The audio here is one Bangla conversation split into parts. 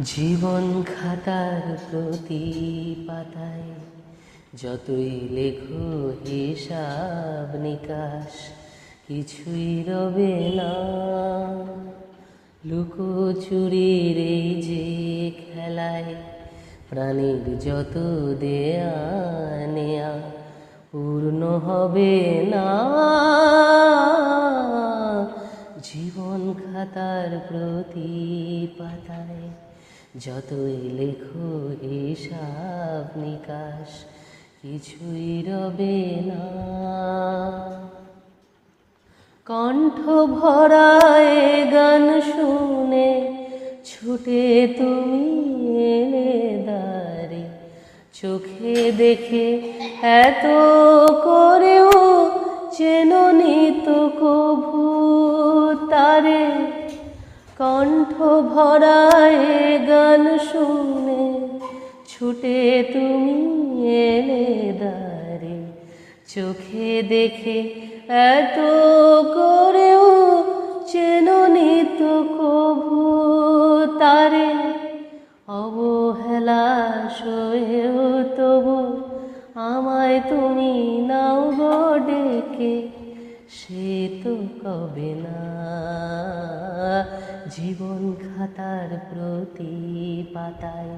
জীবন খাতার প্রতি পাতায় যতই লেখো হিসাব নিকাশ কিছুই রবে না। লুকোচুরির এই যে খেলায় প্রাণীর যত দেয়া নেয়া পূর্ণ হবে না। জীবন খাতার প্রতি পাতায় যতই লেখো হিসাব নিকাশ কিছুই রবে না। কণ্ঠ ভরায় গান শুনে ছুটে তুমি এলে দাঁড়ে, চোখে দেখে এত করেও চেননি তো কভু তারে। কণ্ঠ ভরায় গান শুনে ছুটে তুমি এলে দাঁড়ে, চোখে দেখে এত করেও চেননি তো কভু তারে। অবহেলা সয়েও তবু আমায় তুমি নাও গো ডেকে, সে তো কবে না। জীবন খাতার প্রতি পাতায়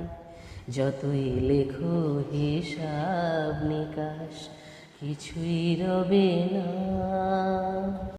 যতই লেখো হিসাব নিকাশ কিছুই রবে না।